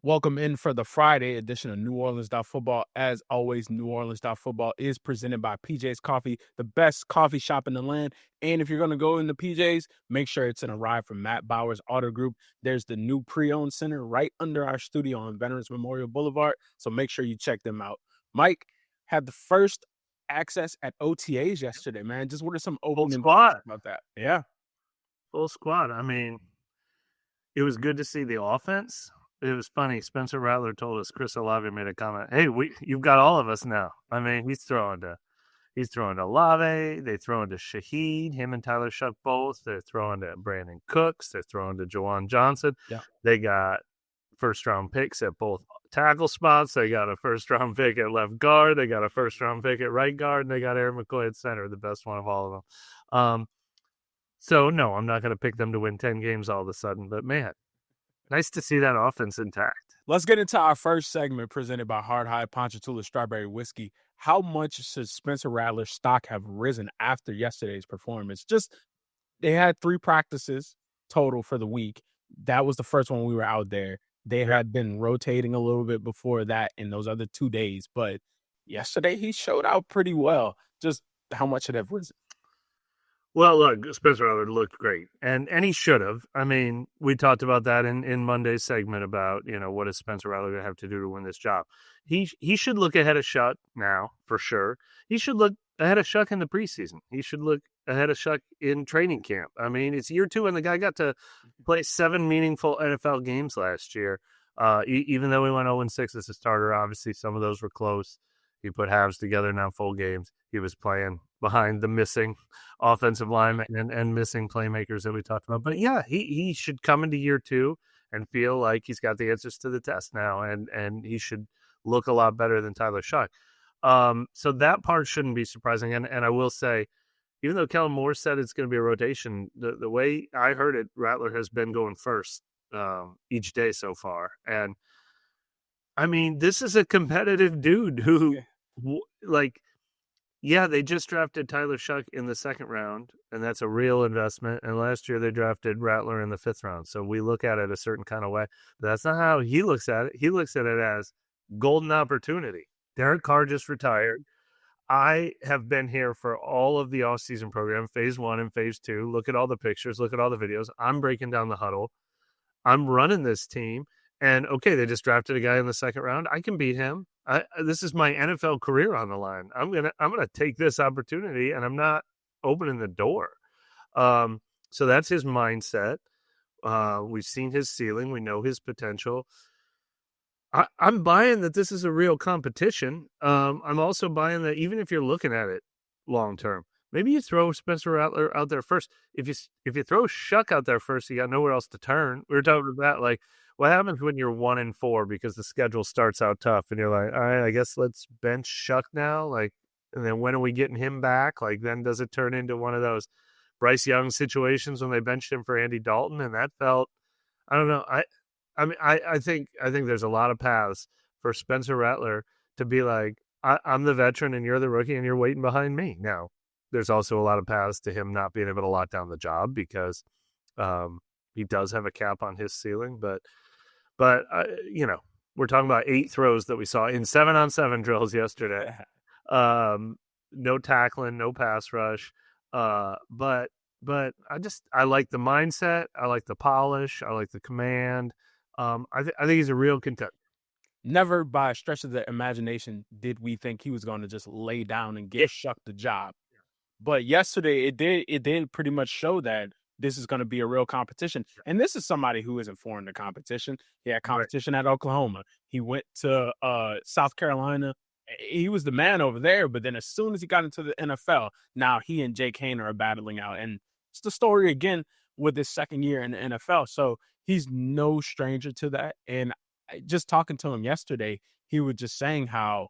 Welcome in for the Friday edition of NewOrleans.Football. As always, NewOrleans.Football is presented by PJ's Coffee, the best coffee shop in the land. And if you're going to go into PJ's, make sure it's in a ride from Matt Bauer's Auto Group. There's the new pre-owned center right under our studio on Veterans Memorial Boulevard. So make sure you check them out. Mike had the first access at OTAs yesterday, man. Just what are some opening squad about that? Yeah. Full squad. I mean, it was good to see the offense. It was funny. Spencer Rattler told us, Chris Olave made a comment, hey, you've got all of us now. I mean, he's throwing to Olave. They throw into Shaheed, him and Tyler Shuck both. They're throwing to Brandon Cooks. They're throwing to Jawan Johnson. Yeah. They got first-round picks at both tackle spots. They got a first-round pick at left guard. They got a first-round pick at right guard. And they got Aaron McCoy at center, the best one of all of them. So, no, I'm not going to pick them to win 10 games all of a sudden. But, man, nice to see that offense intact. Let's get into our first segment presented by Hard High Ponchatoula Strawberry Whiskey. How much should Spencer Rattler's stock have risen after yesterday's performance? They had 3 practices total for the week. That was the first one we were out there. They had been rotating a little bit before that in those other 2 days. But yesterday he showed out pretty well. Just how much should have risen? Well, look, Spencer Rattler looked great, and he should have. I mean, we talked about that in Monday's segment about, what does Spencer Rattler going to have to do to win this job. He should look ahead of Shuck now, for sure. He should look ahead of Shuck in the preseason. He should look ahead of Shuck in training camp. I mean, it's year 2, and the guy got to play 7 meaningful NFL games last year, even though he went 0-6 as a starter. Obviously, some of those were close. He put halves together, now full games. He was playing behind the missing offensive linemen and missing playmakers that we talked about. But, yeah, he should come into year 2 and feel like he's got the answers to the test now, and he should look a lot better than Tyler Shuck. So that part shouldn't be surprising. And I will say, even though Kellen Moore said it's going to be a rotation, the way I heard it, Rattler has been going first each day so far. And, I mean, this is a competitive dude who, they just drafted Tyler Shuck in the 2nd round, and that's a real investment. And last year they drafted Rattler in the 5th round. So we look at it a certain kind of way. But that's not how he looks at it. He looks at it as golden opportunity. Derek Carr just retired. I have been here for all of the offseason program, phase 1 and phase 2. Look at all the pictures. Look at all the videos. I'm breaking down the huddle. I'm running this team. And, okay, they just drafted a guy in the 2nd round. I can beat him. This is my NFL career on the line. I'm gonna take this opportunity, and I'm not opening the door. So that's his mindset. We've seen his ceiling. We know his potential. I'm buying that this is a real competition. I'm also buying that even if you're looking at it long term, maybe you throw Spencer Rattler out there first. If you throw Shuck out there first, you got nowhere else to turn. We were talking about that, like, what happens when you're 1-4 because the schedule starts out tough and you're like, all right, I guess let's bench Shuck now. Like, and then when are we getting him back? Like, then does it turn into one of those Bryce Young situations when they benched him for Andy Dalton? And that felt, I don't know. I think there's a lot of paths for Spencer Rattler to be like, I'm the veteran and you're the rookie and you're waiting behind me. Now, there's also a lot of paths to him not being able to lock down the job because he does have a cap on his ceiling, but we're talking about 8 throws that we saw in 7-on-7 drills yesterday. No tackling, no pass rush. But I like the mindset. I like the polish. I like the command. I think he's a real contender. Never by a stretch of the imagination did we think he was going to just lay down and get Shuck the job. But yesterday it did pretty much show that this is going to be a real competition. And this is somebody who isn't foreign to competition. He had competition at Oklahoma. He went to South Carolina. He was the man over there. But then as soon as he got into the NFL, now he and Jake Haener are battling out. And it's the story again with his 2nd year in the NFL. So he's no stranger to that. And just talking to him yesterday, he was just saying how,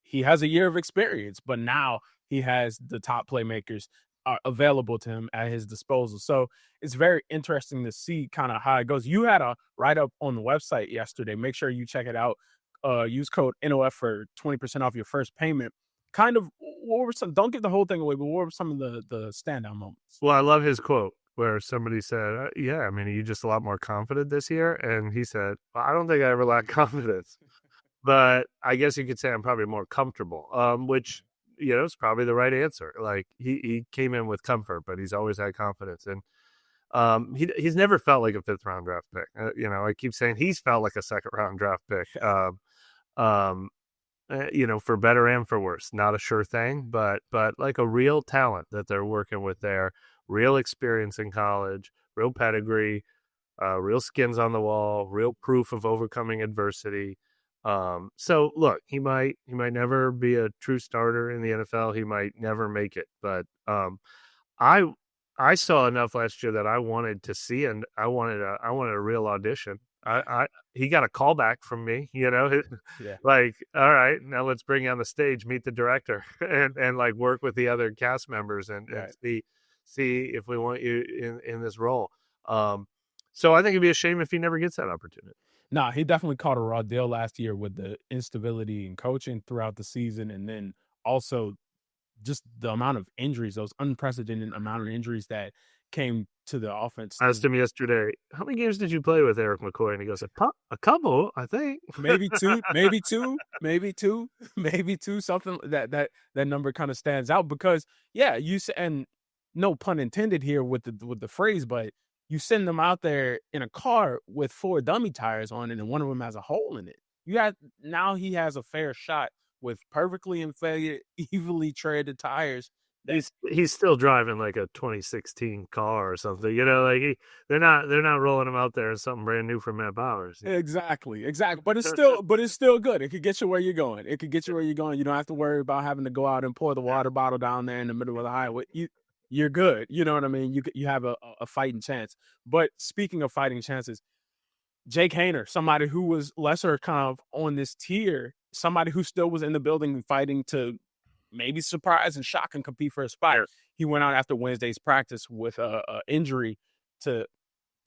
he has a year of experience, but now he has the top playmakers are available to him at his disposal. So it's very interesting to see kind of how it goes. You had a write-up on the website yesterday. Make sure you check it out. Use code NOF for 20% off your first payment. Kind of, what were some, don't give the whole thing away, but what were some of the standout moments? Well, I love his quote. where somebody said, yeah, I mean, are you just a lot more confident this year? And he said, well, I don't think I ever lack confidence, but I guess you could say I'm probably more comfortable, which, is probably the right answer. Like he came in with comfort, but he's always had confidence. And he's never felt like a 5th round draft pick. I keep saying he's felt like a 2nd round draft pick. Um, for better and for worse, not a sure thing, but like a real talent that they're working with there, real experience in college, real pedigree, real skins on the wall, real proof of overcoming adversity. So look, he might never be a true starter in the NFL. He might never make it, but I saw enough last year that I wanted to see, and I wanted a real audition. He got a call back from me, Yeah. like, all right, now let's bring you on the stage, meet the director, and like work with the other cast members and see if we want you in this role. So I think it'd be a shame if he never gets that opportunity. Nah, he definitely caught a raw deal last year with the instability in coaching throughout the season, and then also just the amount of injuries, those unprecedented amount of injuries that came to the offense. I asked him yesterday, how many games did you play with Eric McCoy? And he goes, a couple, I think. maybe two, something that number kind of stands out because, yeah, and no pun intended here with the phrase, but you send them out there in a car with 4 dummy tires on it and one of them has a hole in it. Now he has a fair shot with perfectly inflated, evenly treaded tires. He's still driving like a 2016 car or something, like they're not rolling him out there as something brand new from Matt Bowers. Exactly. But it's still good. It could get you where you're going. You don't have to worry about having to go out and pour the water bottle down there in the middle of the highway. You're good. You know what I mean? You have a fighting chance. But speaking of fighting chances, Jake Haener, somebody who was lesser kind of on this tier, somebody who still was in the building fighting to maybe surprise and shock and compete for a spot. Yes. He went out after Wednesday's practice with a injury to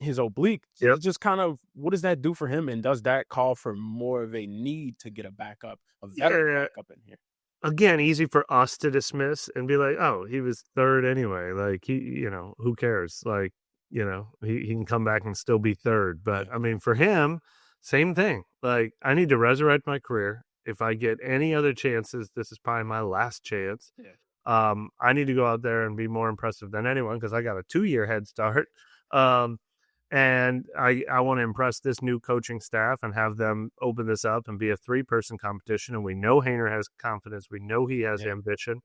his oblique. Yep. Just kind of, what does that do for him? And does that call for more of a need to get a backup in here? Again, easy for us to dismiss and be like, oh, he was 3rd anyway. Like, who cares? Like, he can come back and still be 3rd. But, I mean, for him, same thing. Like, I need to resurrect my career. If I get any other chances, this is probably my last chance. Yeah. I need to go out there and be more impressive than anyone because I got a 2-year head start. And I want to impress this new coaching staff and have them open this up and be a 3-person competition. And we know Haener has confidence. We know he has ambition.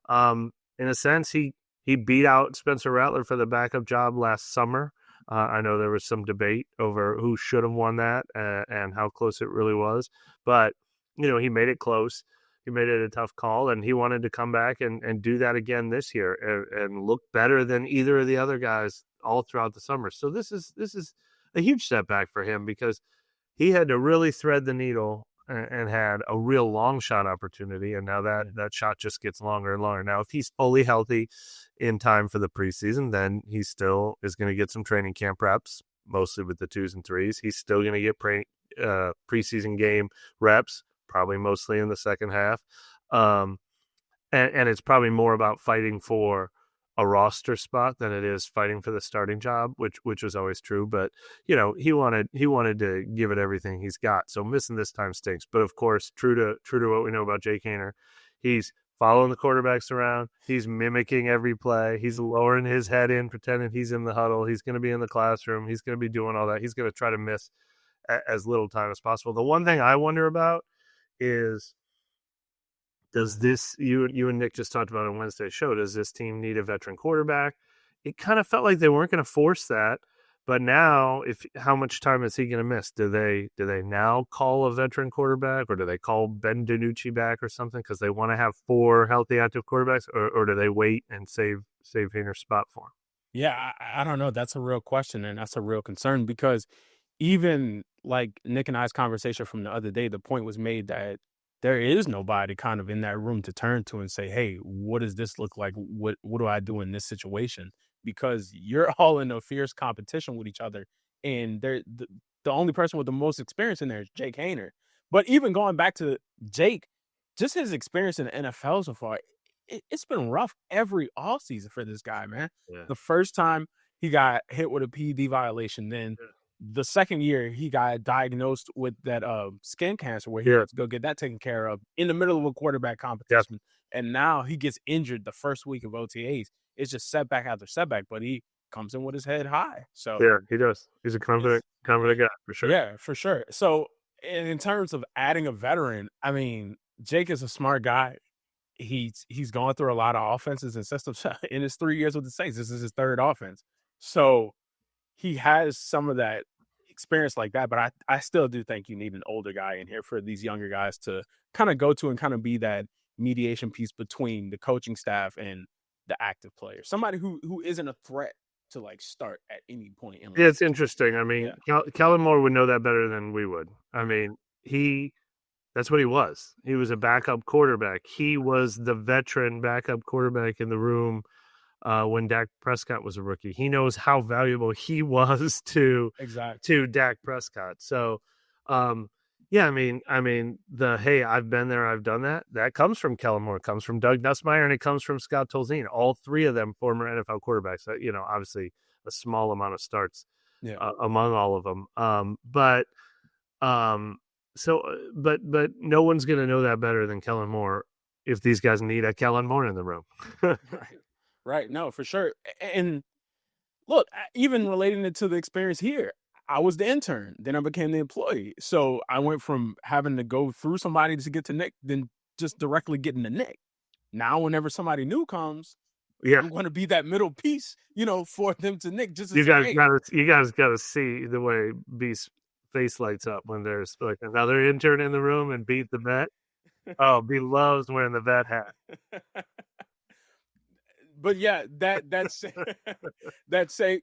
In a sense, he beat out Spencer Rattler for the backup job last summer. I know there was some debate over who should have won that and how close it really was. But, he made it close. He made it a tough call, and he wanted to come back and do that again this year and look better than either of the other guys all throughout the summer. So this is a huge step back for him because he had to really thread the needle and had a real long shot opportunity, and now that shot just gets longer and longer. Now, if he's fully healthy in time for the preseason, then he still is going to get some training camp reps, mostly with the 2s and 3s. He's still going to get preseason game reps, probably mostly in the second half. And it's probably more about fighting for a roster spot than it is fighting for the starting job, which was always true. But, he wanted to give it everything he's got. So missing this time stinks. But of course, true to what we know about Jake Haener, he's following the quarterbacks around. He's mimicking every play. He's lowering his head in, pretending he's in the huddle. He's going to be in the classroom. He's going to be doing all that. He's going to try to miss as little time as possible. The one thing I wonder about is, does this, you and Nick just talked about on Wednesday's show, does this team need a veteran quarterback? It kind of felt like they weren't going to force that, but now, how much time is he going to miss? Do they now call a veteran quarterback, or do they call Ben DiNucci back or something because they want to have 4 healthy active quarterbacks, or do they wait and save Haener's spot for him? Yeah, I don't know. That's a real question, and that's a real concern because even like Nick and I's conversation from the other day, the point was made that there is nobody kind of in that room to turn to and say, hey, what does this look like? What do I do in this situation? Because you're all in a fierce competition with each other. And the only person with the most experience in there is Jake Haener. But even going back to Jake, just his experience in the NFL so far, it's been rough every offseason for this guy, man. Yeah. The first time he got hit with a PED violation. Then the second year, he got diagnosed with that skin cancer where he had to go get that taken care of in the middle of a quarterback competition. And now he gets injured the first week of OTAs. It's just setback after setback, but he comes in with his head high. So yeah, he does. He's a confident guy for sure. Yeah, for sure. So in terms of adding a veteran, I mean, Jake is a smart guy. He's gone through a lot of offenses and systems in his 3 years with the Saints. This is his third offense. So he has some of that experience like that, but I still do think you need an older guy in here for these younger guys to kind of go to and kind of be that mediation piece between the coaching staff and the active players. Somebody who isn't a threat to like start at any point in life. Yeah, it's interesting. I mean, Kellen Moore would know that better than we would. I mean, that's what he was. He was a backup quarterback. He was the veteran backup quarterback in the room when Dak Prescott was a rookie. He knows how valuable he was to Dak Prescott. So, yeah, I mean, hey, I've been there, I've done that. That comes from Kellen Moore, comes from Doug Nussmeier, and it comes from Scott Tolzien. All three of them former NFL quarterbacks. Obviously a small amount of starts among all of them. But no one's going to know that better than Kellen Moore if these guys need a Kellen Moore in the room. Right. No, for sure. And look, even relating it to the experience here, I was the intern, then I became the employee. So I went from having to go through somebody to get to Nick, then just directly getting to Nick. Now, whenever somebody new comes, I'm going to be that middle piece, for them to Nick. Just you guys got to see the way B's face lights up when there's like another intern in the room and beat the vet. Oh, B loves wearing the vet hat. But yeah, that's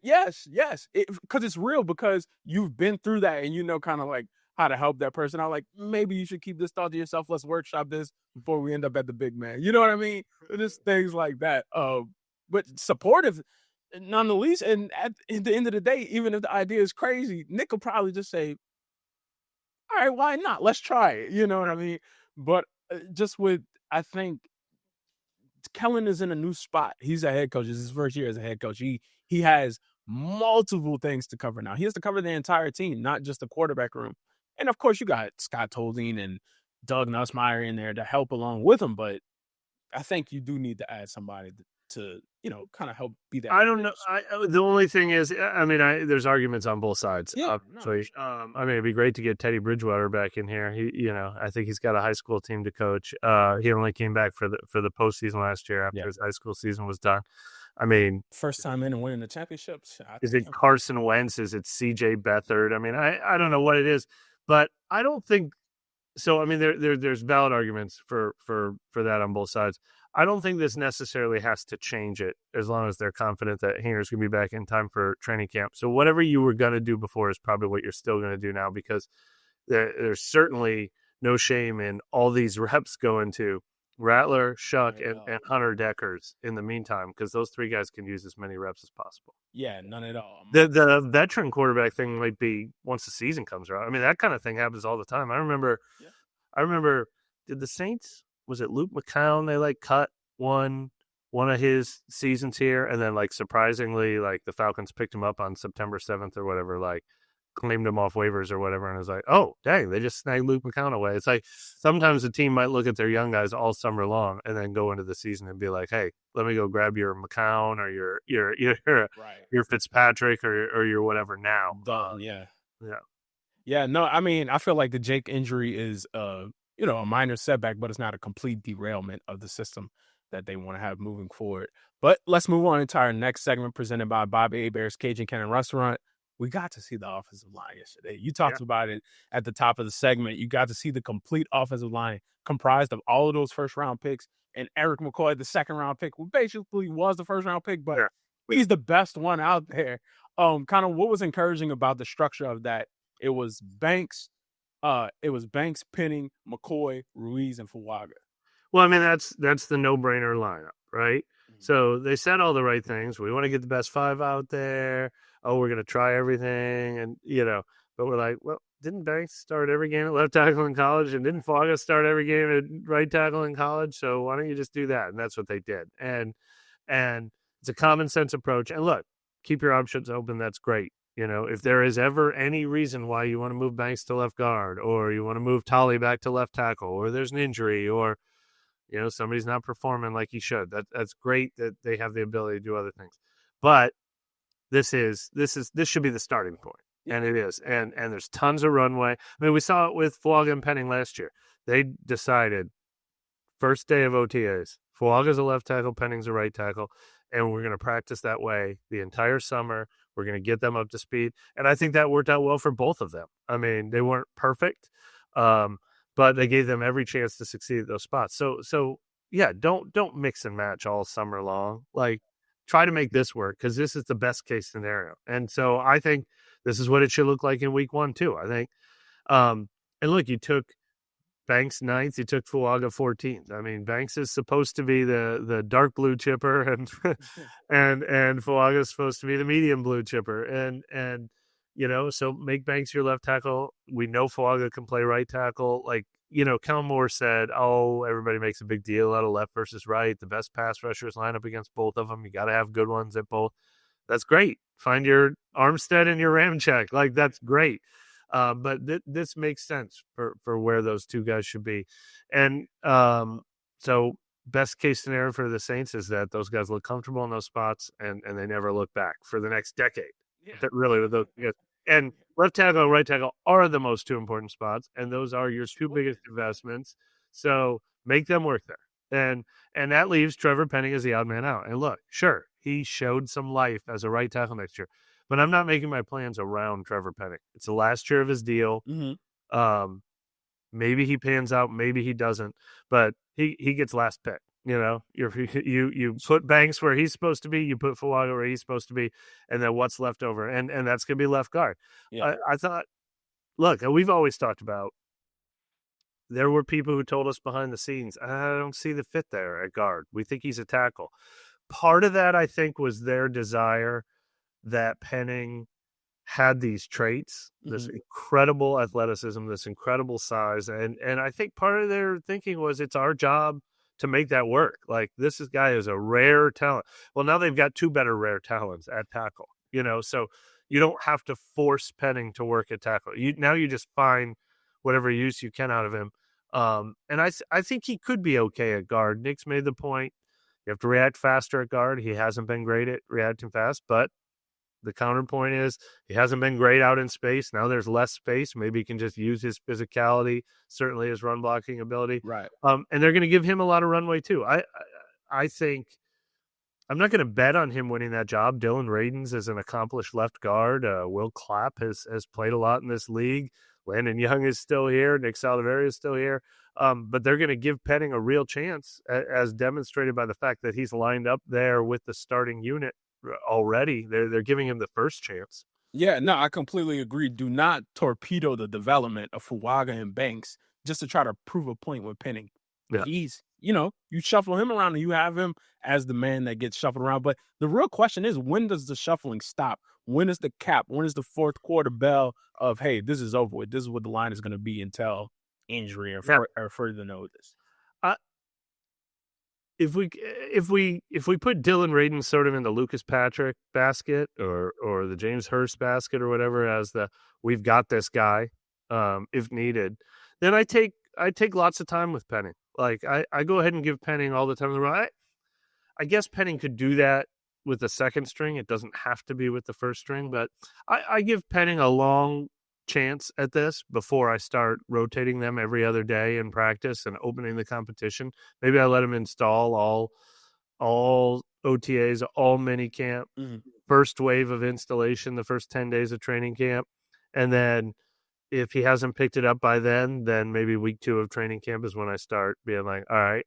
yes, because it's real, because you've been through that and kind of like how to help that person out. Like, maybe you should keep this thought to yourself. Let's workshop this before we end up at the big man. You know what I mean? Just things like that. But supportive, none the least. And at the end of the day, even if the idea is crazy, Nick will probably just say, "All right, why not? Let's try it." You know what I mean? But I think Kellen is in a new spot. He's a head coach. It's his first year as a head coach. He has multiple things to cover now. He has to cover the entire team, not just the quarterback room. And of course, you got Scott Tolzien and Doug Nussmeier in there to help along with him. But I think you do need to add somebody to kind of help be that. I don't know. The only thing is, I mean, there's arguments on both sides. Yeah, I mean, it'd be great to get Teddy Bridgewater back in here. I think he's got a high school team to coach. He only came back for the postseason last year after his high school season was done. I mean, first time in and winning the championships. Is it Carson Wentz? Is it C.J. Beathard? I mean, I don't know what it is, but I don't think so. I mean, there's valid arguments for that on both sides. I don't think this necessarily has to change it as long as they're confident that Haener's going to be back in time for training camp. So whatever you were going to do before is probably what you're still going to do now, because there's certainly no shame in all these reps going to Rattler, Shuck, and Hunter Deckers in the meantime, because those three guys can use as many reps as possible. Yeah, none at all. The veteran quarterback thing might be once the season comes around. I mean, that kind of thing happens all the time. I remember, did the Saints, was it Luke McCown? They cut one of his seasons here, and then surprisingly, the Falcons picked him up on September 7th or whatever, claimed him off waivers or whatever, and it was like, oh dang, they just snagged Luke McCown away. It's like sometimes the team might look at their young guys all summer long and then go into the season and be like, hey, let me go grab your McCown or your Fitzpatrick or your whatever now. Yeah. No, I mean, I feel like the Jake injury is a minor setback, but it's not a complete derailment of the system that they want to have moving forward. But let's move on into our next segment, presented by Bobby Hebert's Cajun Cannon Restaurant. We got to see the offensive line yesterday. You talked about it at the top of the segment. You got to see the complete offensive line comprised of all of those first-round picks, and Eric McCoy, the second-round pick, who basically was the first-round pick, but he's the best one out there. Kind of what was encouraging about the structure of that, it was Banks, Penning, McCoy, Ruiz, and Fuaga. Well, I mean, that's the no-brainer lineup, right? Mm-hmm. So they said all the right things. We want to get the best five out there. Oh, we're going to try everything. And, but we're like, well, didn't Banks start every game at left tackle in college? And didn't Fuaga start every game at right tackle in college? So why don't you just do that? And that's what they did. And it's a common sense approach. And look, keep your options open. That's great. If there is ever any reason why you want to move Banks to left guard, or you want to move Tolly back to left tackle, or there's an injury, or somebody's not performing like he should, that's great that they have the ability to do other things. But this should be the starting point. And it is. And there's tons of runway. I mean, we saw it with Fuaga and Penning last year. They decided first day of OTAs, Fuaga's a left tackle, Penning's a right tackle, and we're going to practice that way the entire summer. We're going to get them up to speed. And I think that worked out well for both of them. I mean, they weren't perfect, but they gave them every chance to succeed at those spots. So yeah, don't mix and match all summer long. Like, try to make this work, because this is the best case scenario. And so I think this is what it should look like in week 1 too. I think, and look, you took Banks 9th, you took Fuaga 14th. I mean, Banks is supposed to be the dark blue chipper, and and Fuaga is supposed to be the medium blue chipper, and so make Banks your left tackle. We know Fuaga can play right tackle. Like, Kellen Moore said, everybody makes a big deal out of left versus right. The best pass rushers line up against both of them. You got to have good ones at both. That's great. Find your Armstead and your Ramczyk. Like, that's great. But this makes sense for where those two guys should be. And so best case scenario for the Saints is that those guys look comfortable in those spots, and they never look back for the next decade. Yeah. That really, with those guys. And left tackle and right tackle are the most two important spots, and those are your two biggest investments. So make them work there. And that leaves Trevor Penning as the odd man out. And look, sure, he showed some life as a right tackle next year, but I'm not making my plans around Trevor Penning. It's the last year of his deal. Mm-hmm. Maybe he pans out, maybe he doesn't, but he gets last pick. You put Banks where he's supposed to be, you put Fuaga where he's supposed to be, and then what's left over, and that's going to be left guard. Yeah. I thought, look, we've always talked about, there were people who told us behind the scenes, I don't see the fit there at guard. We think he's a tackle. Part of that, I think, was their desire that Penning had these traits, this incredible athleticism, this incredible size, and I think part of their thinking was, it's our job to make that work. Like, this guy is a rare talent. Well, now they've got two better rare talents at tackle, so you don't have to force Penning to work at tackle. You just find whatever use you can out of him. And I think he could be okay at guard. Nick's made the point, you have to react faster at guard. He hasn't been great at reacting fast, but the counterpoint is he hasn't been great out in space. Now there's less space. Maybe he can just use his physicality, certainly his run blocking ability. Right. And they're going to give him a lot of runway too. I think I'm not going to bet on him winning that job. Dylan Radins is an accomplished left guard. Will Clapp has played a lot in this league. Landon Young is still here. Nick Saldivari is still here. But they're going to give Penning a real chance, as demonstrated by the fact that he's lined up there with the starting unit already. They're giving him the first chance. Yeah, no, I completely agree. Do not torpedo the development of Fuaga and Banks just to try to prove a point with Penning. Yeah. He's, you shuffle him around and you have him as the man that gets shuffled around. But the real question is, when does the shuffling stop? When is the cap? When is the fourth quarter bell of, hey, this is over with? This is what the line is going to be until injury or further notice. If we put Dylan Radin sort of in the Lucas Patrick basket or the James Hurst basket or whatever, as the we've got this guy if needed, then I take lots of time with Penning. Like I go ahead and give Penning all the time in the run. I guess Penning could do that with the second string. It doesn't have to be with the first string, but I give Penning a long chance at this before I start rotating them every other day in practice and opening the competition. Maybe I let him install all OTAs, all mini camp, first wave of installation, the first 10 days of training camp. And then if he hasn't picked it up by then maybe week 2 of training camp is when I start being like, all right,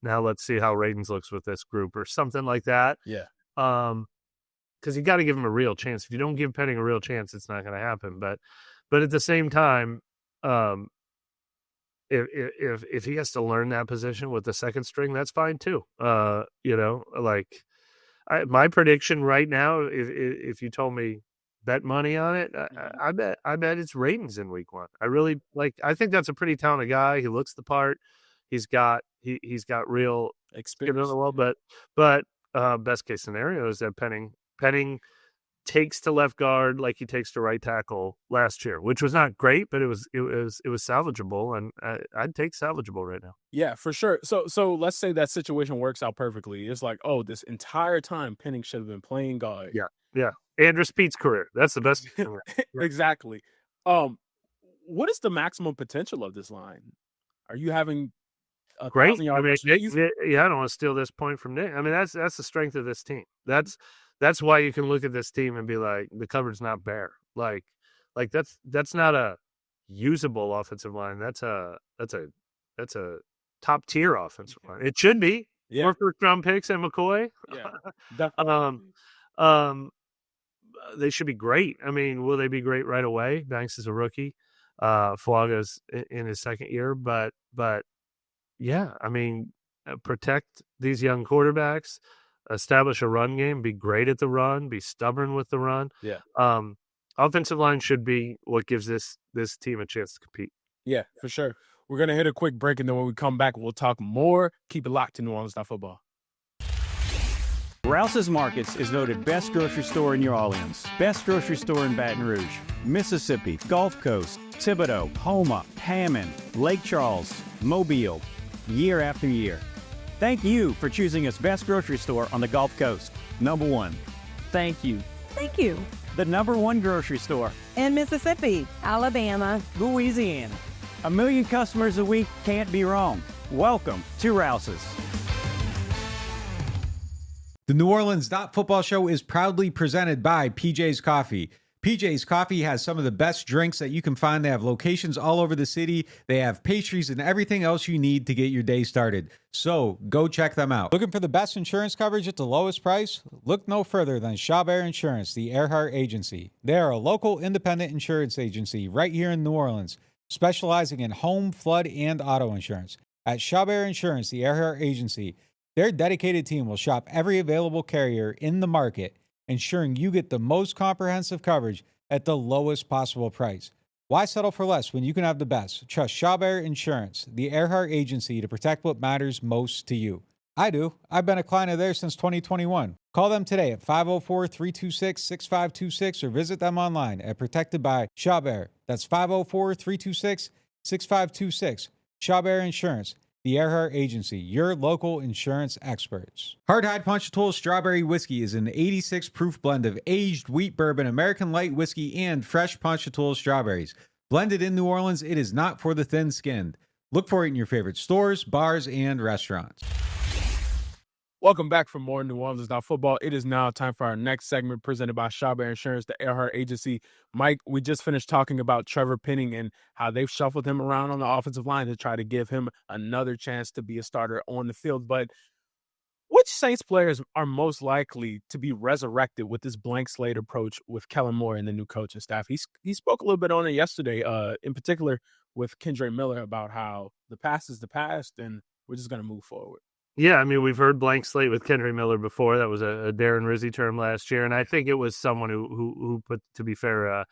now let's see how Radins looks with this group or something like that. Yeah. Because you got to give him a real chance. If you don't give Penning a real chance, it's not going to happen. But at the same time, if he has to learn that position with the second string, that's fine too. My prediction right now, if you told me bet money on it, I bet it's Radins in week 1. I think that's a pretty talented guy. He looks the part. He's got real experience in the world. But best case scenario is that Penning Penning takes to left guard like he takes to right tackle last year, which was not great, but it was salvageable, and I'd take salvageable right now. Yeah, for sure. So let's say that situation works out perfectly. It's like, oh, this entire time Penning should have been playing guard. Yeah. Andrus Pete's career. That's the best. Exactly. What is the maximum potential of this line? Are you having a great? 1,000-yard I don't want to steal this point from Nick. I mean, that's the strength of this team. That's why you can look at this team and be like, the cupboard's not bare. Like that's not a usable offensive line. That's a top tier offensive line. It should be. Yeah. 4 first-round picks and McCoy. Yeah, definitely. They should be great. I mean, will they be great right away? Banks is a rookie. Fuaga's in his second year, but yeah, I mean, protect these young quarterbacks, establish a run game, be great at the run, be stubborn with the run. Yeah. Offensive line should be what gives this team a chance to compete. Yeah, for sure. We're going to hit a quick break, and then when we come back, we'll talk more. Keep it locked to NewOrleans.Football. Rouse's Markets is voted best grocery store in New Orleans, best grocery store in Baton Rouge, Mississippi, Gulf Coast, Thibodaux, Houma, Hammond, Lake Charles, Mobile, year after year. Thank you for choosing us best grocery store on the Gulf Coast. Number 1. Thank you. Thank you. The number 1 grocery store In Mississippi, Alabama, Louisiana. 1 million customers a week can't be wrong. Welcome to Rouse's. The NewOrleans.Football show is proudly presented by PJ's Coffee. PJ's Coffee has some of the best drinks that you can find. They have locations all over the city. They have pastries and everything else you need to get your day started. So go check them out. Looking for the best insurance coverage at the lowest price? Look no further than Chabert Insurance, the Earhart Agency. They are a local independent insurance agency right here in New Orleans, specializing in home, flood, and auto insurance. At Chabert Insurance, the Earhart Agency, their dedicated team will shop every available carrier in the market, ensuring you get the most comprehensive coverage at the lowest possible price. Why settle for less when you can have the best? Trust Chabert Insurance, the Earhart Agency, to protect what matters most to you. I do. I've been a client of theirs since 2021. Call them today at 504-326-6526 or visit them online at Protected by Chabert. That's 504-326-6526. Chabert Insurance, the Earhart Agency, your local insurance experts. Hardhide Ponchatoula Strawberry Whiskey is an 86 proof blend of aged wheat bourbon, American light whiskey, and fresh Ponchatoula strawberries. Blended in New Orleans, it is not for the thin-skinned. Look for it in your favorite stores, bars, and restaurants. Welcome back for more New Orleans.Football. It is now time for our next segment presented by Chabert Insurance, the Earhart Agency. Mike, we just finished talking about Trevor Penning and how they've shuffled him around on the offensive line to try to give him another chance to be a starter on the field. But which Saints players are most likely to be resurrected with this blank slate approach with Kellen Moore and the new coaching staff? He spoke a little bit on it yesterday, in particular with Kendre Miller, about how the past is the past and we're just going to move forward. Yeah, I mean, we've heard blank slate with Kendre Miller before. That was a Darren Rizzi term last year, and I think it was someone who put, to be fair,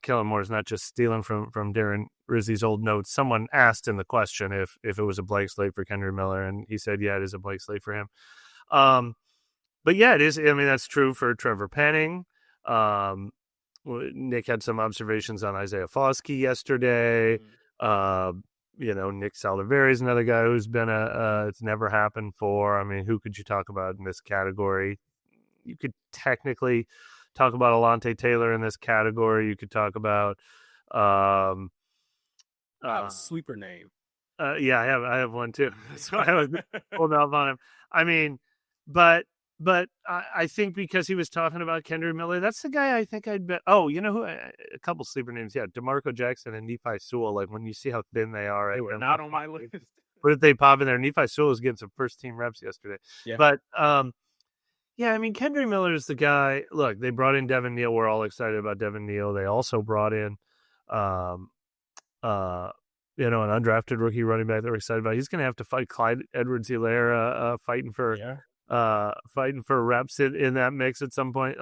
Kellen Moore is not just stealing from Darren Rizzi's old notes. Someone asked him the question if it was a blank slate for Kendre Miller, and he said, yeah, it is a blank slate for him. But yeah, it is. I mean, that's true for Trevor Penning. Nick had some observations on Isaiah Foskey yesterday. Nick Saldivari is another guy who's been it's never happened for. I mean, who could you talk about in this category? You could technically talk about Alontae Taylor in this category. You could talk about a sleeper name. Yeah, I have one too. So I was pulled off on him. I mean, but I think because he was talking about Kendre Miller, that's the guy I think I'd bet. Oh, you know who? A couple sleeper names. Yeah, DeMarco Jackson and Nephi Sewell. Like when you see how thin they are. They were not on my list. What did they pop in there? Nephi Sewell was getting some first team reps yesterday. Yeah. But yeah, I mean, Kendre Miller is the guy. Look, they brought in Devin Neal. We're all excited about Devin Neal. They also brought in, an undrafted rookie running back that we're excited about. He's going to have to fight Clyde Edwards-Helaire, fighting for reps in that mix at some point.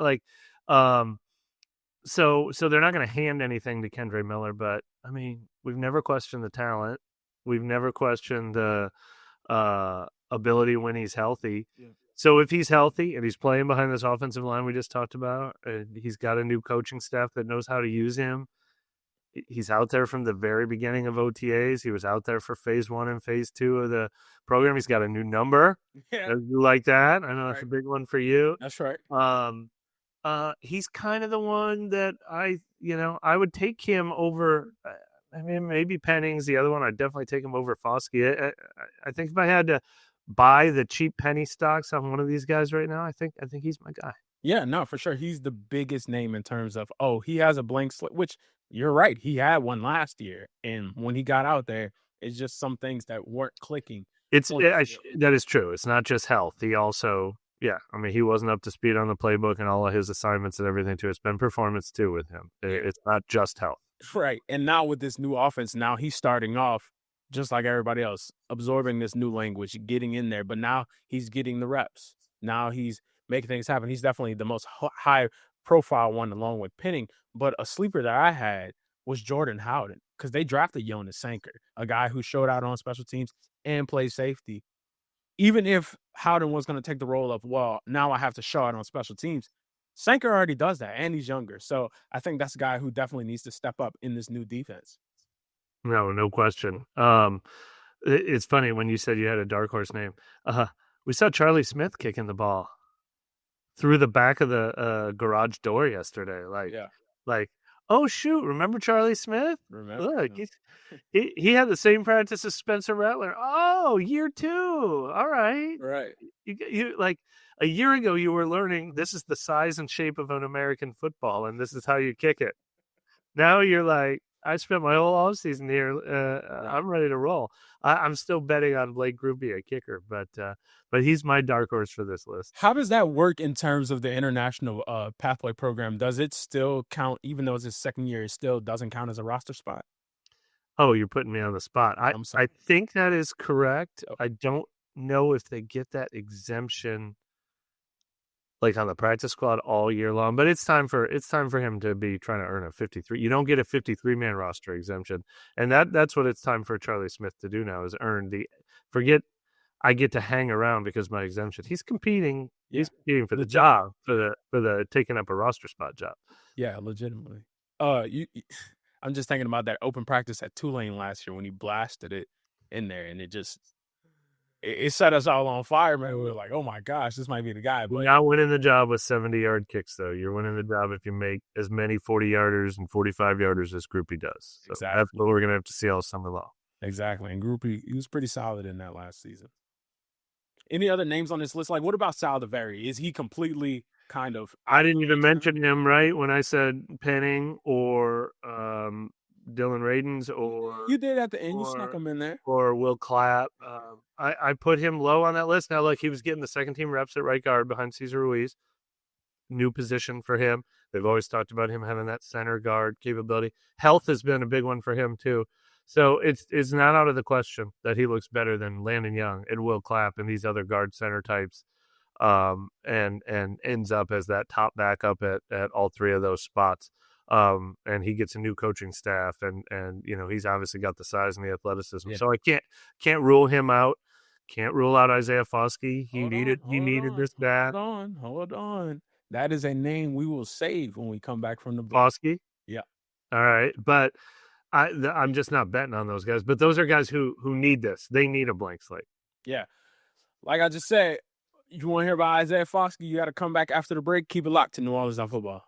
So they're not going to hand anything to Kendre Miller, but I mean, we've never questioned the talent. We've never questioned the ability when he's healthy. Yeah. So if he's healthy and he's playing behind this offensive line we just talked about, and he's got a new coaching staff that knows how to use him. He's out there from the very beginning of OTAs. He was out there for phase 1 and phase 2 of the program. He's got a new number. Yeah. You like that? I know that's a big one for you. That's right. He's kind of the one that I would take him over. I mean, maybe Penning's the other one. I'd definitely take him over Foskey. I think if I had to buy the cheap penny stocks on one of these guys right now, I think he's my guy. Yeah, no, for sure. He's the biggest name in terms of, he has a blank slate, which you're right. He had one last year. And when he got out there, it's just some things that weren't clicking. That is true. It's not just health. He also, he wasn't up to speed on the playbook and all of his assignments and everything too. It's been performance too with him. It's not just health. Right. And now with this new offense, now he's starting off just like everybody else, absorbing this new language, getting in there. But now he's getting the reps. Now he's making things happen. He's definitely the most high profile one along with Penning. But a sleeper that I had was Jordan Howden, because they drafted Jonas Sanker, a guy who showed out on special teams and played safety. Even if Howden was going to take the role of, now I have to show out on special teams, Sanker already does that, and he's younger. So I think that's a guy who definitely needs to step up in this new defense. No question. It's funny when you said you had a dark horse name. We saw Charlie Smith kicking the ball through the back of the garage door yesterday. Like, oh shoot! Remember Charlie Smith? Look, he had the same practice as Spencer Rattler. Oh, year 2. All right, right. You like a year ago you were learning this is the size and shape of an American football, and this is how you kick it. Now you're like, I spent my whole offseason here. I'm ready to roll. I'm still betting on Blake Grupe, a kicker, but he's my dark horse for this list. How does that work in terms of the international pathway program? Does it still count, even though it's his second year, it still doesn't count as a roster spot? Oh, you're putting me on the spot. I think that is correct. I don't know if they get that exemption like on the practice squad all year long, but it's time for him to be trying to earn a 53. You don't get a 53-man roster exemption, and that's what it's time for Charlie Smith to do now, is earn I get to hang around because my exemption. He's competing. Yeah. He's competing for the job, for the taking up a roster spot job. Yeah, legitimately. I'm just thinking about that open practice at Tulane last year when he blasted it in there, and it set us all on fire, man. We were like, oh my gosh, this might be the guy. But you're not winning the job with 70-yard kicks, though. You're winning the job if you make as many 40-yarders and 45-yarders as Grupe does. So exactly. That's what we're going to have to see all summer long. Exactly. And Grupe, he was pretty solid in that last season. Any other names on this list? Like, what about Saldiveri? Is he completely kind of... I didn't even mention him, right, when I said Penning or Dylan Radins or... You did at the end. You snuck him in there. Or Will Clapp. I put him low on that list. Now, look, he was getting the second-team reps at right guard behind Cesar Ruiz. New position for him. They've always talked about him having that center guard capability. Health has been a big one for him, too. So it's not out of the question that he looks better than Landon Young and Will Clapp and these other guard center types, and ends up as that top backup at all three of those spots. And he gets a new coaching staff, and he's obviously got the size and the athleticism. Yeah. So I can't rule him out. Can't rule out Isaiah Foskey. He needed this bad. Hold on. That is a name we will save when we come back from the break. Foskey? Yeah. All right, but I'm just not betting on those guys. But those are guys who need this. They need a blank slate. Yeah. Like I just said, you want to hear about Isaiah Foskey, you got to come back after the break. Keep it locked to NewOrleans.Football.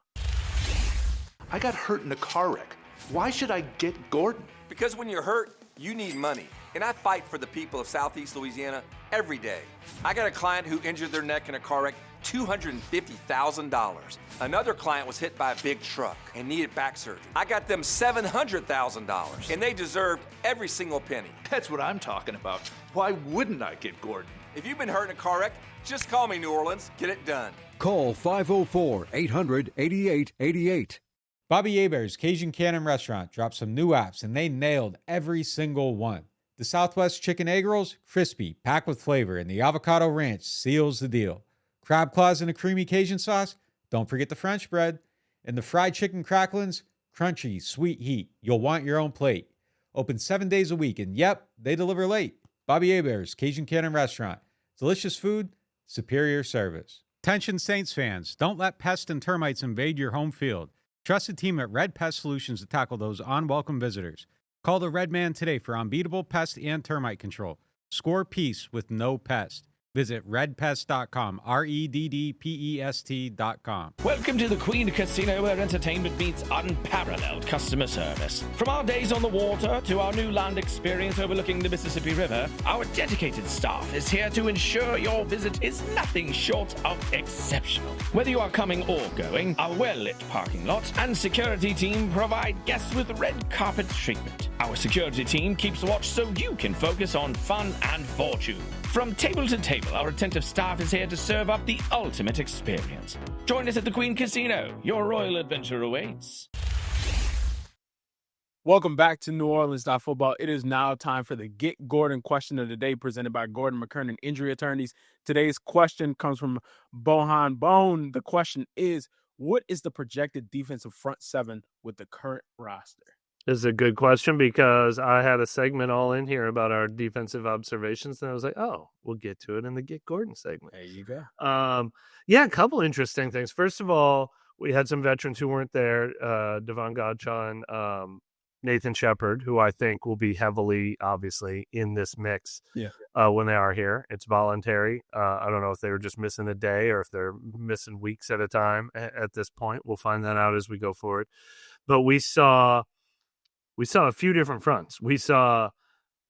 I got hurt in a car wreck. Why should I get Gordon? Because when you're hurt, you need money. And I fight for the people of Southeast Louisiana every day. I got a client who injured their neck in a car wreck, $250,000. Another client was hit by a big truck and needed back surgery. I got them $700,000, and they deserved every single penny. That's what I'm talking about. Why wouldn't I get Gordon? If you've been hurt in a car wreck, just call me, New Orleans. Get it done. Call 504-800-8888. Bobby Heber's Cajun Cannon Restaurant dropped some new apps, and they nailed every single one. The Southwest Chicken Egg Rolls, crispy, packed with flavor, and the avocado ranch seals the deal. Crab claws in a creamy Cajun sauce? Don't forget the French bread. And the fried chicken cracklings? Crunchy, sweet heat. You'll want your own plate. Open 7 days a week, and yep, they deliver late. Bobby Heber's Cajun Cannon Restaurant. Delicious food, superior service. Attention Saints fans, don't let pests and termites invade your home field. Trust the team at Red Pest Solutions to tackle those unwelcome visitors. Call the Red Man today for unbeatable pest and termite control. Score peace with no pest. Visit redpest.com, REDDPEST.com. Welcome to the Queen Casino, where entertainment meets unparalleled customer service. From our days on the water to our new land experience overlooking the Mississippi River, our dedicated staff is here to ensure your visit is nothing short of exceptional. Whether you are coming or going, our well-lit parking lot and security team provide guests with red carpet treatment. Our security team keeps watch so you can focus on fun and fortune. From table to table, our attentive staff is here to serve up the ultimate experience. Join us at the Queen Casino. Your royal adventure awaits. Welcome back to NewOrleans.Football. It is now time for the Get Gordon question of the day, presented by Gordon McKernan Injury Attorneys. Today's question comes from Bohan Bone. The question is, what is the projected defensive front seven with the current roster? This is a good question because I had a segment all in here about our defensive observations, and I was like, oh, we'll get to it in the Get Gordon segment. There you go. Yeah, a couple interesting things. First of all, we had some veterans who weren't there, Devon Godchaux and Nathan Shepard, who I think will be heavily, obviously, in this mix when they are here. It's voluntary. I don't know if they were just missing a day or if they're missing weeks at a time at this point. We'll find that out as we go forward. But we saw a few different fronts. We saw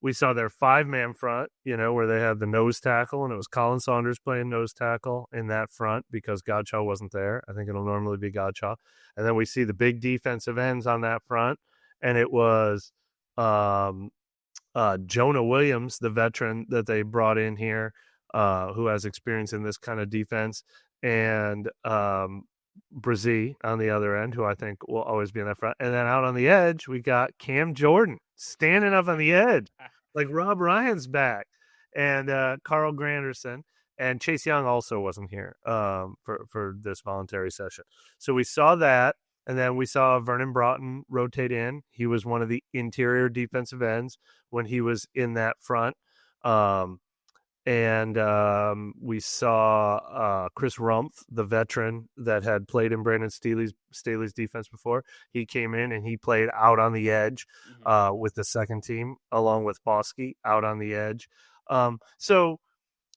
their 5-man front, where they had the nose tackle, and it was Colin Saunders playing nose tackle in that front because Godchaux wasn't there. I think it'll normally be Godchaux. And then we see the big defensive ends on that front, and it was Jonah Williams, the veteran that they brought in here, who has experience in this kind of defense, and Brazee on the other end, who I think will always be in that front. And then out on the edge, we got Cam Jordan standing up on the edge, like Rob Ryan's back, and Carl Granderson. And Chase Young also wasn't here for this voluntary session. So we saw that, and then we saw Vernon Broughton rotate in. He was one of the interior defensive ends when he was in that front. And we saw Chris Rumpf, the veteran that had played in Brandon Staley's defense before. He came in and he played out on the edge with the second team, along with Bosky out on the edge. So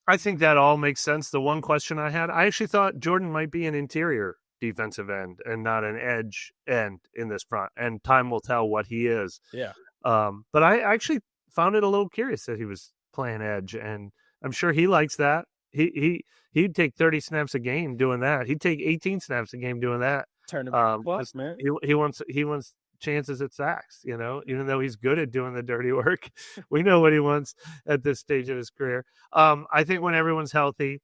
I think that all makes sense. The one question I actually thought Jordan might be an interior defensive end and not an edge end in this front. And time will tell what he is. Yeah. But I actually found it a little curious that he was playing edge, and I'm sure he likes that. He'd take 30 snaps a game doing that. He'd take 18 snaps a game doing that. Turn plus, man. He wants chances at sacks, even though he's good at doing the dirty work. We know what he wants at this stage of his career. I think when everyone's healthy,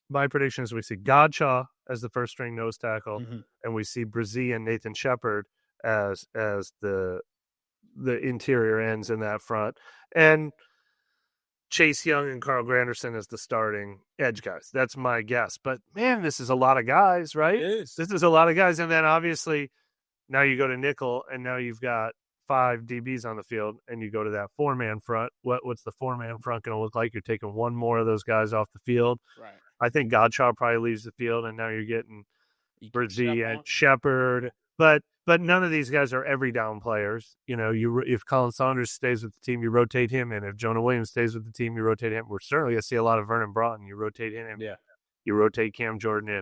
my prediction is we see Godchaux as the first string nose tackle, and we see Brazee and Nathan Shepard as the interior ends in that front, and Chase Young and Carl Granderson as the starting edge guys. That's my guess. But, man, this is a lot of guys, right? It is. This is a lot of guys. And then, obviously, now you go to nickel, and now you've got 5 DBs on the field, and you go to that 4-man front. What's the 4-man front going to look like? You're taking one more of those guys off the field. Right. I think Godchaux probably leaves the field, and now you're getting Brazee and Shepard. But none of these guys are every down players. If Colin Saunders stays with the team, you rotate him in. If Jonah Williams stays with the team, you rotate him. We're certainly going to see a lot of Vernon Broughton. You rotate him in. Yeah. You rotate Cam Jordan in.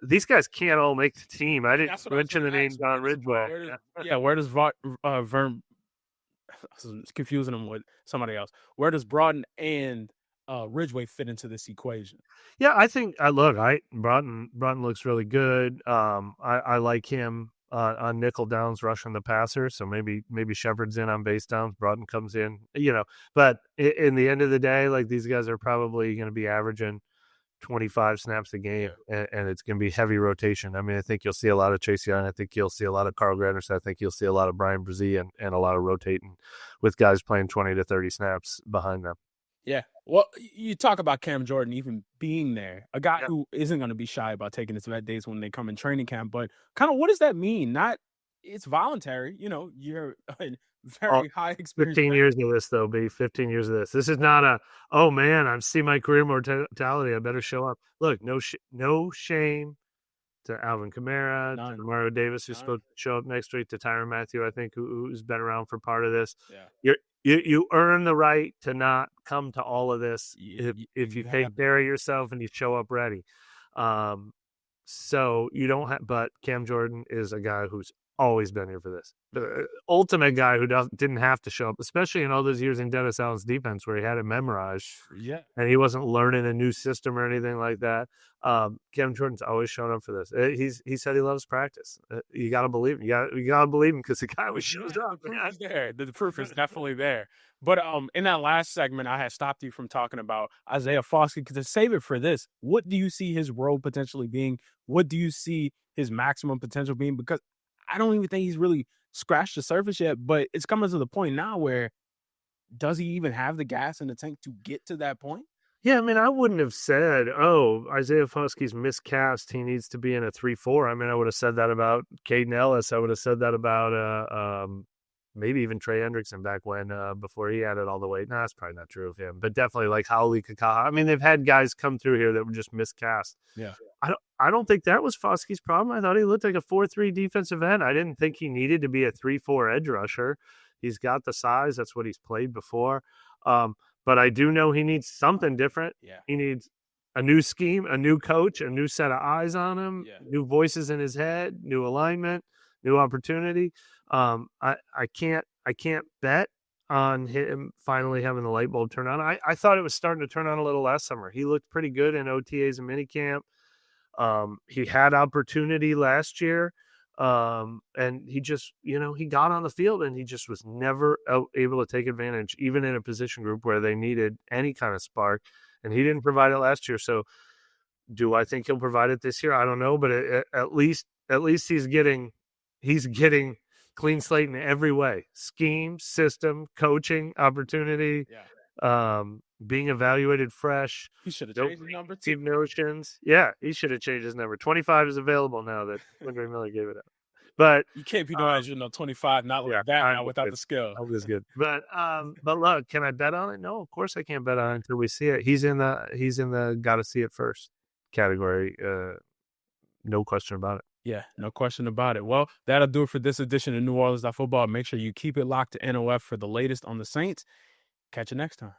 These guys can't all make the team. I didn't mention the name Don Ridgeway. Where does Vernon? It's confusing him with somebody else. Where does Broughton and Ridgeway fit into this equation? Yeah, I think Broughton looks really good. I like him on nickel downs rushing the passer, so maybe Shepard's in on base downs, Broughton comes in, but in the end of the day, like, these guys are probably going to be averaging 25 snaps a game, and it's going to be heavy rotation. I mean, I think you'll see a lot of Chase Young. I think you'll see a lot of Carl Granderson. I think you'll see a lot of Brian Brazee and a lot of rotating with guys playing 20 to 30 snaps behind them. Yeah. Well, you talk about Cam Jordan even being there, a guy who isn't going to be shy about taking his vet days when they come in training camp. But kind of what does that mean? Not it's voluntary. You're a very high experience. 15 years of this, though, B. 15 years of this. This is not a, oh, man, I see my career mortality. I better show up. Look, no shame to Alvin Kamara, to Mario Davis, who's supposed to show up next week, to Tyrann Mathieu, I think, who's been around for part of this. Yeah. You earn the right to not come to all of this if you take care of yourself and you show up ready. So you don't have, but Cam Jordan is a guy who's always been here for this. The ultimate guy who didn't have to show up, especially in all those years in Dennis Allen's defense where he had it memorized. Yeah. And he wasn't learning a new system or anything like that. Cam Jordan's always shown up for this. He said he loves practice. You got to believe him. You got to believe him because the guy always shows up. The proof is there. The proof is definitely there. But in that last segment, I had stopped you from talking about Isaiah Foskey. To save it for this, what do you see his role potentially being? What do you see his maximum potential being? Because I don't even think he's really scratched the surface yet, but it's coming to the point now where does he even have the gas in the tank to get to that point? Yeah, I mean, I wouldn't have said, oh, Isaiah Foskey's miscast. He needs to be in a 3-4. I mean, I would have said that about Caden Ellis. I would have said that about maybe even Trey Hendrickson back when, before he added all the weight. No, that's probably not true of him, but definitely like Hauli Kakaha. I mean, they've had guys come through here that were just miscast. Yeah. I don't think that was Foskey's problem. I thought he looked like a 4-3 defensive end. I didn't think he needed to be a 3-4 edge rusher. He's got the size. That's what he's played before. But I do know he needs something different. Yeah. He needs a new scheme, a new coach, a new set of eyes on him, new voices in his head, new alignment, new opportunity. I can't bet on him finally having the light bulb turn on. I thought it was starting to turn on a little last summer. He looked pretty good in OTAs and minicamp. He had opportunity last year. And he just, he got on the field and he just was never able to take advantage, even in a position group where they needed any kind of spark, and he didn't provide it last year. So do I think he'll provide it this year? I don't know, but at least he's getting clean slate in every way: scheme, system, coaching, opportunity. Being evaluated fresh. He should have changed his number too. Notions. Yeah, he should have changed his number. 25 is available now that Wendry Miller gave it up. But you can't be doing 25 not like that now without the skill. That was good. But look, can I bet on it? No, of course I can't bet on it until we see it. He's in the gotta see it first category. No question about it. Yeah, no question about it. Well, that'll do it for this edition of NewOrleans.Football. Make sure you keep it locked to NOF for the latest on the Saints. Catch you next time.